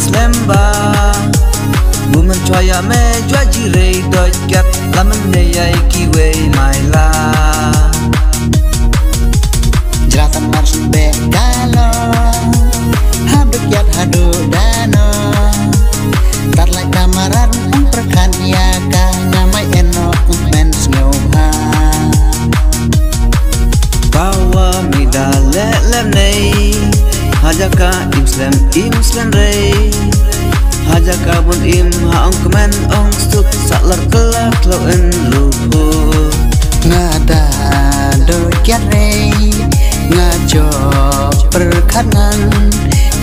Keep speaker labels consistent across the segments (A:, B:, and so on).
A: lemba woman choya me jwaji re do kat laman ne yai kiwe mai la
B: Jeratan mars be kalo habuk yat hadu dano tarlai kamaran perkan ya ka namai eno men snowha
A: bawa mida lem nei hajaka imslam re hajaka bun im haong kemen ong stuk saklar kelak lo en luhu
B: ngada do kyat re ngajo perkanan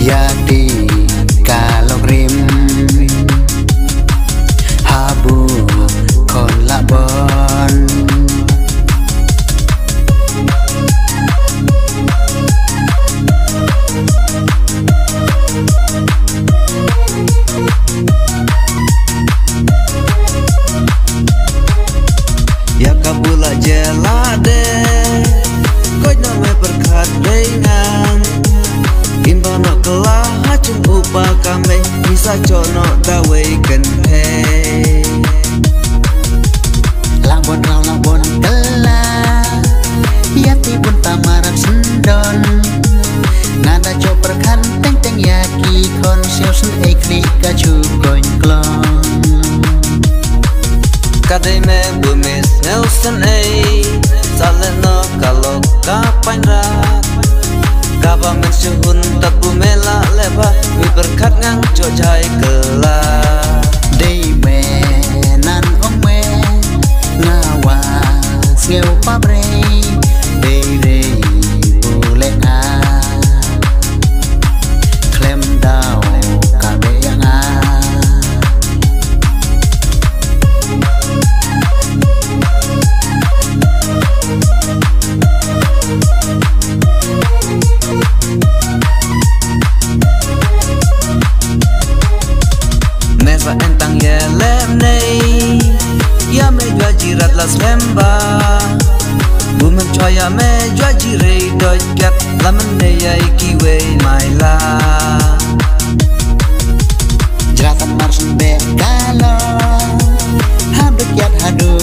B: ya di kalogrim habu kon labon
A: ya kabula jelade koi no me perkat dengan imbana kelah hacung upa kame bisa jono dawe kente
B: labon kelah ya tibun tamaran sendon nada jo perkan teng yaki kon siau sen ekli kacu koin klong
A: kadai me bumis Nelson saleno kalau kapan rat kaba men suhun tapu mela leba mi berkat ngang jojai kela
B: dei me nan ong me ngawa ngeu pabre dei re bule nga klem dau kabe yang
A: mesa entang ye lem nei ya me jwa jirat las lemba woman choya me jwa jire do kat laman ne yai kiwe mai la
B: jeratan mars be kalo habuk yat hadu